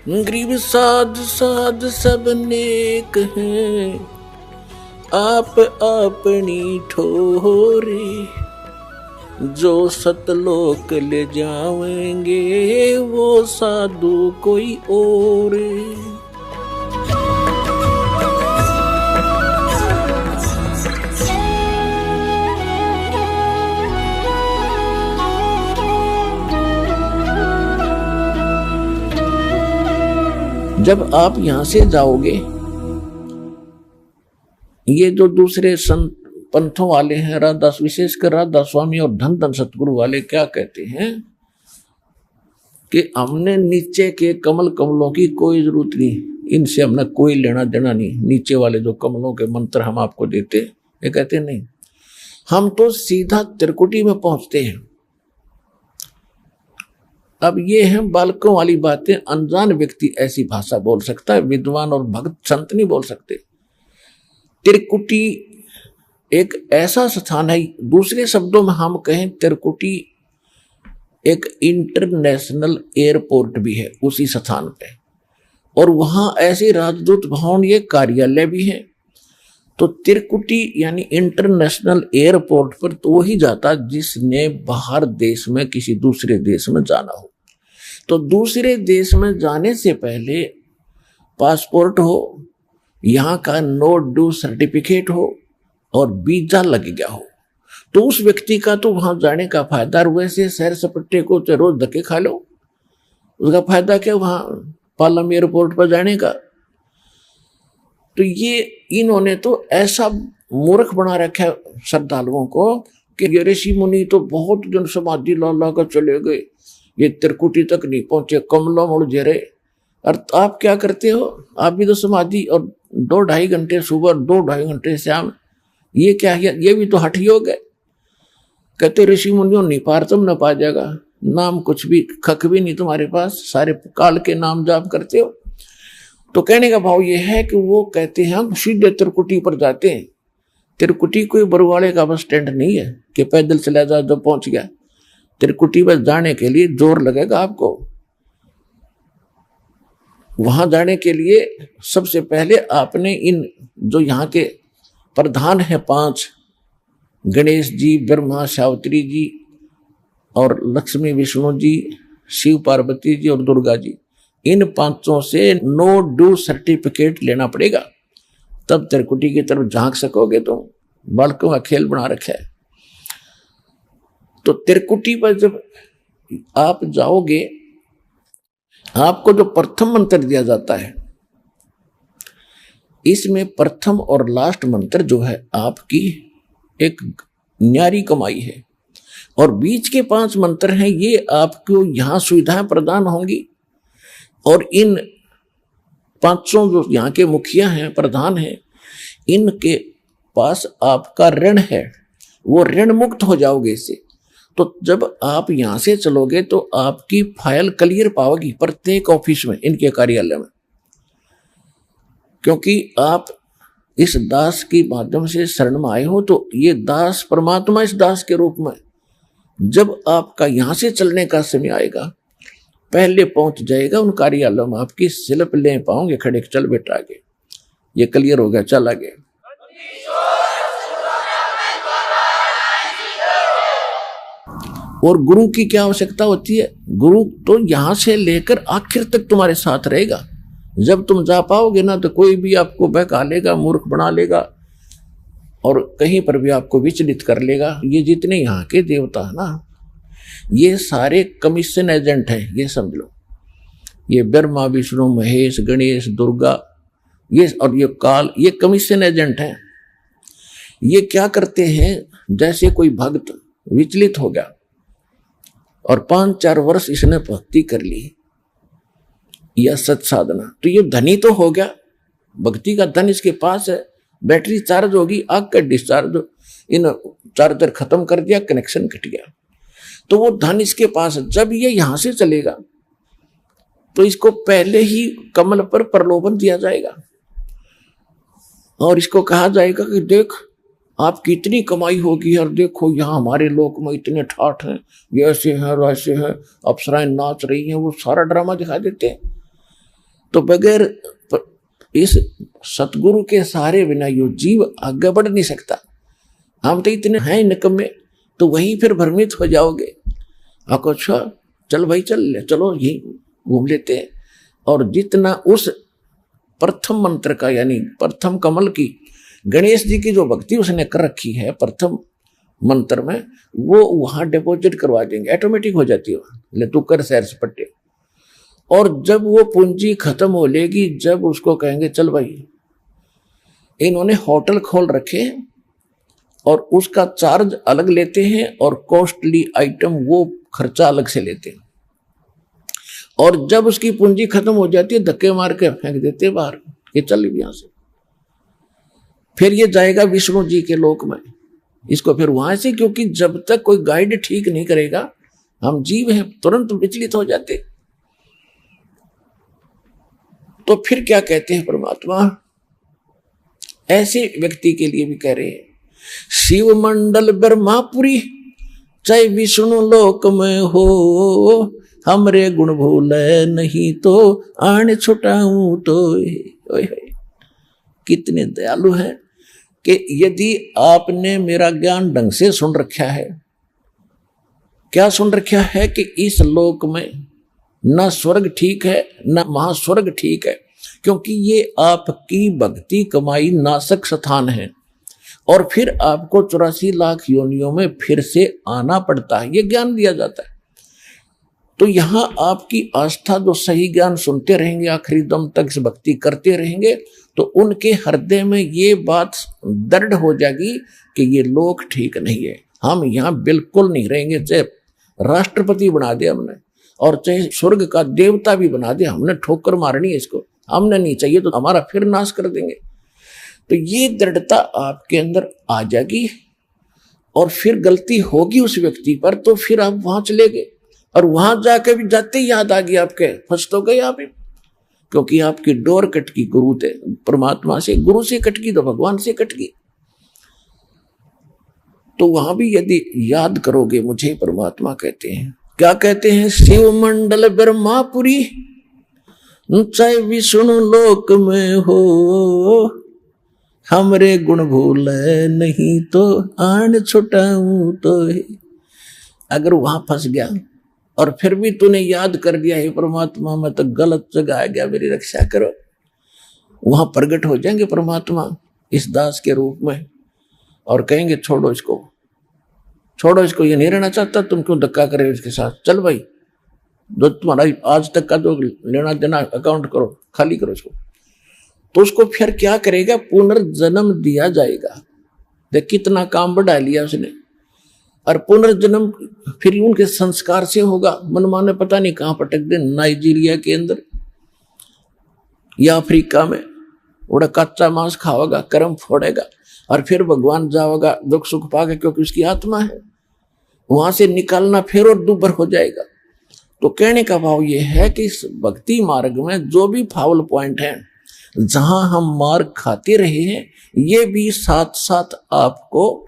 गरीब साध साध सब नेक हैं, आप अपनी ठोरे, जो सतलोक ले जाएंगे वो साधु कोई और। जब आप यहां से जाओगे, ये जो दूसरे संत पंथों वाले हैं, राधास विशेषकर राधा स्वामी और धन धन सतगुरु वाले क्या कहते हैं कि हमने नीचे के कमलों की कोई जरूरत नहीं, इनसे हमने कोई लेना देना नहीं। नीचे वाले जो कमलों के मंत्र हम आपको देते, ये कहते नहीं, हम तो सीधा त्रिकुटी में पहुंचते हैं। अब ये हैं बालकों वाली बातें, अनजान व्यक्ति ऐसी भाषा बोल सकता है, विद्वान और भक्त संत नहीं बोल सकते। त्रिकुटी एक ऐसा स्थान है, दूसरे शब्दों में हम कहें त्रिकुटी एक इंटरनेशनल एयरपोर्ट भी है उसी स्थान पे, और वहां ऐसे राजदूत भवन, ये कार्यालय भी है। तो त्रिकुटी यानी इंटरनेशनल एयरपोर्ट पर तो वही जाता जिसने बाहर देश में किसी दूसरे देश में जाना हो। तो दूसरे देश में जाने से पहले पासपोर्ट हो, यहाँ का नो ड्यू सर्टिफिकेट हो और वीजा लग गया हो, तो उस व्यक्ति का तो वहां जाने का फायदा। वैसे शहर सपट्टे को तो रोज धक्के खा लो, उसका फायदा क्या वहां पालम एयरपोर्ट पर जाने का। तो ये इन्होंने तो ऐसा मूर्ख बना रखा है श्रद्धालुओं को कि ये ऋषि मुनि तो बहुत जन समाधि ला कर चले गए, ये त्रिकुटी तक नहीं पहुंचे, कमला मुड़ जे रहे। और आप क्या करते हो, आप भी तो समाधि, और 2-2.5 घंटे सुबह, 2-2.5 घंटे शाम, ये क्या है, ये भी तो हठ योग है। कहते ऋषि मुनियों नहीं पार तुम न पा जाएगा, नाम कुछ भी खक भी नहीं तुम्हारे पास, सारे काल के नाम जाप करते हो। तो कहने का भाव ये है कि वो कहते हैं हम सीधे त्रिकुटी पर जाते हैं। त्रिकुटी कोई बरवाड़े का बस स्टैंड नहीं है कि पैदल चला जाओ जब पहुंच गया। त्रिकुटी पर जाने के लिए जोर लगेगा आपको। वहां जाने के लिए सबसे पहले आपने इन जो यहाँ के प्रधान हैं 5, गणेश जी, ब्रह्मा, सावित्री जी और लक्ष्मी विष्णु जी, शिव पार्वती जी और दुर्गा जी, इन 5 से नो ड्यू सर्टिफिकेट लेना पड़ेगा, तब त्रिकुटी की तरफ झांक सकोगे। तो बालकों का खेल बना रखा है। तो त्रिकुटी पर जब आप जाओगे, आपको जो प्रथम मंत्र दिया जाता है, इसमें प्रथम और लास्ट मंत्र जो है आपकी एक न्यारी कमाई है, और बीच के 5 मंत्र हैं, ये आपको यहां सुविधाएं प्रदान होंगी। और इन 500 जो यहाँ के मुखिया हैं, प्रधान हैं, इनके पास आपका ऋण है, वो ऋण मुक्त हो जाओगे इससे। तो जब आप यहां से चलोगे तो आपकी फाइल क्लियर पाओगी प्रत्येक ऑफिस में, इनके कार्यालय में, क्योंकि आप इस दास के माध्यम से शरण में आए हो। तो ये दास परमात्मा इस दास के रूप में जब आपका यहां से चलने का समय आएगा, पहले पहुंच जाएगा उन कार्यालयों में, आपकी स्लिप ले पाओगे खड़े, चल बेटा आगे, ये क्लियर हो गया, चल आगे। और गुरु की क्या आवश्यकता होती है, गुरु तो यहां से लेकर आखिर तक तुम्हारे साथ रहेगा। जब तुम जा पाओगे ना, तो कोई भी आपको बहका लेगा, मूर्ख बना लेगा, और कहीं पर भी आपको विचलित कर लेगा। ये जितने यहाँ के देवता है ना, ये सारे कमीशन एजेंट हैं, ये समझ लो। ये ब्रह्मा, विष्णु, महेश, गणेश, दुर्गा, ये और ये काल, ये कमीशन एजेंट हैं। ये क्या करते हैं, जैसे कोई भक्त विचलित हो गया और 5-4 वर्ष इसने भक्ति कर ली या सत साधना, तो ये धनी तो हो गया, भक्ति का धन इसके पास है, बैटरी चार्ज होगी, आग का डिस्चार्ज, इन चार्जर खत्म कर दिया, कनेक्शन कट गया, तो वो धन इसके पास है। जब ये यहां से चलेगा तो इसको पहले ही कमल पर प्रलोभन दिया जाएगा, और इसको कहा जाएगा कि देख आपकी इतनी कमाई होगी, और देखो यहाँ हमारे लोक में इतने ठाठ हैं, ये ऐसे हैं वैसे हैं, अप्सराएं नाच रही हैं, वो सारा ड्रामा दिखा देते हैं। तो बगैर इस सतगुरु के सहारे बिना यो जीव आगे बढ़ नहीं सकता। हम तो इतने हैं निकम्मे, तो वहीं फिर भ्रमित हो जाओगे। आपको अच्छा चल भाई चलो यही घूम लेते हैं। और जितना उस प्रथम मंत्र का यानी प्रथम कमल की गणेश जी की जो भक्ति उसने कर रखी है प्रथम मंत्र में, वो वहां डिपॉजिट करवा देंगे, ऑटोमेटिक हो जाती है। ले तू कर सैर सपट्टे। और जब वो पूंजी खत्म हो लेगी, जब उसको कहेंगे चल भाई, इन्होंने होटल खोल रखे और उसका चार्ज अलग लेते हैं और कॉस्टली आइटम वो खर्चा अलग से लेते हैं। और जब उसकी पूंजी खत्म हो जाती है धक्के मार के फेंक देते हैं बाहर कि चल यहां से। फिर ये जाएगा विष्णु जी के लोक में। इसको फिर वहां से, क्योंकि जब तक कोई गाइड ठीक नहीं करेगा, हम जीव हैं तुरंत विचलित हो जाते। तो फिर क्या कहते हैं परमात्मा, ऐसे व्यक्ति के लिए भी कह रहे हैं, शिव मंडल ब्रह्मापुरी चाहे विष्णु लोक में हो, हमरे गुण भूल नहीं तो आने छुटाऊं तो। कितने दयालु हैं कि यदि आपने मेरा ज्ञान ढंग से सुन रखा है, क्या सुन रखा है कि इस लोक में न स्वर्ग ठीक है न महास्वर्ग ठीक है, क्योंकि ये आपकी भक्ति कमाई नाशक स्थान है और फिर आपको 84 लाख योनियों में फिर से आना पड़ता है, ये ज्ञान दिया जाता है। तो यहां आपकी आस्था जो सही ज्ञान सुनते रहेंगे, आखिरी दम तक इस भक्ति करते रहेंगे, तो उनके हृदय में ये बात दृढ़ हो जाएगी कि ये लोक ठीक नहीं है, हम यहाँ बिल्कुल नहीं रहेंगे। चाहे राष्ट्रपति बना दे हमने और चाहे स्वर्ग का देवता भी बना दे, हमने ठोकर मारनी है इसको, हमने नहीं चाहिए तो हमारा फिर नाश कर देंगे। तो ये दृढ़ता आपके अंदर आ जाएगी और फिर गलती होगी उस व्यक्ति पर तो फिर आप वहां चले गए और वहां जाके भी जाते ही याद आ गई आपके, फंस तो गए आप, क्योंकि आपकी डोर कट गई गुरु थे, परमात्मा से, गुरु से कट गई तो भगवान से कट गई। तो वहां भी यदि याद करोगे मुझे, परमात्मा कहते हैं, क्या कहते हैं, शिव मंडल ब्रह्मापुरी चाहे विष्णु लोक में हो, हमरे गुण भूल नहीं तो आन छुटाऊं तो। अगर वहां फंस गया और फिर भी तूने याद कर दिया है परमात्मा मैं तो गलत जगह आ गया, मेरी रक्षा करो, वहां प्रकट हो जाएंगे परमात्मा इस दास के रूप में और कहेंगे छोड़ो इसको, छोड़ो इसको, ये नहीं रहना चाहता, तुम क्यों धक्का करे इसके साथ, चल भाई जो तुम्हारा आज तक का जो लेना देना अकाउंट करो, खाली करो इसको। तो उसको फिर क्या करेगा, पुनर्जन्म दिया जाएगा। देख कितना काम बढ़ा लिया उसने। और पुनर्जन्म फिर उनके संस्कार से होगा, मनमाने पता नहीं कहां पटक दे, नाइजीरिया के अंदर या अफ्रीका में, उड़ा कच्चा मांस खाओगा, कर्म फोड़ेगा और फिर भगवान जाओगा दुख सुख पाके, क्योंकि उसकी आत्मा है, वहां से निकालना फिर और दुबर हो जाएगा। तो कहने का भाव ये है कि इस भक्ति मार्ग में जो भी फाउल पॉइंट है, जहां हम मार खाते रहे हैं, ये भी साथ साथ आपको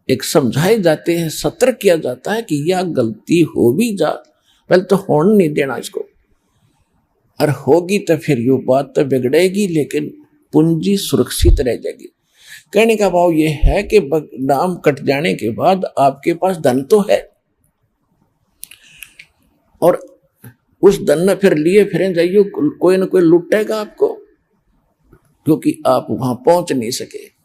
एक समझाए जाते हैं, सतर्क किया जाता है कि यह गलती हो भी जा, पहले तो होने नहीं देना इसको, और होगी तो फिर ये बात तो बिगड़ेगी लेकिन पूंजी सुरक्षित रह जाएगी। कहने का भाव ये है कि नाम कट जाने के बाद आपके पास धन तो है और उस धन में फिर लिए फिर जाइए, कोई ना कोई लुटेगा आपको, क्योंकि आप वहां पहुंच नहीं सके।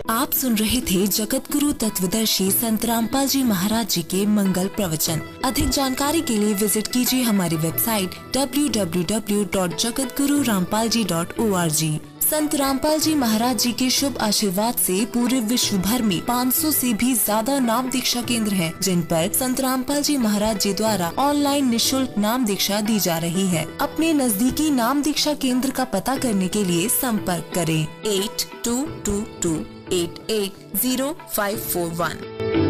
आप सुन रहे थे जगत गुरु तत्वदर्शी संत रामपाल जी महाराज जी के मंगल प्रवचन। अधिक जानकारी के लिए विजिट कीजिए हमारी वेबसाइट www.jagatgururampalji.org। संत रामपाल जी महाराज जी के शुभ आशीर्वाद से पूरे विश्व भर में 500 से भी ज्यादा नाम दीक्षा केंद्र हैं, जिन पर संत रामपाल जी महाराज जी द्वारा ऑनलाइन निशुल्क नाम दीक्षा दी जा रही है। अपने नजदीकी नाम दीक्षा केंद्र का पता करने के लिए संपर्क करें 8222880541।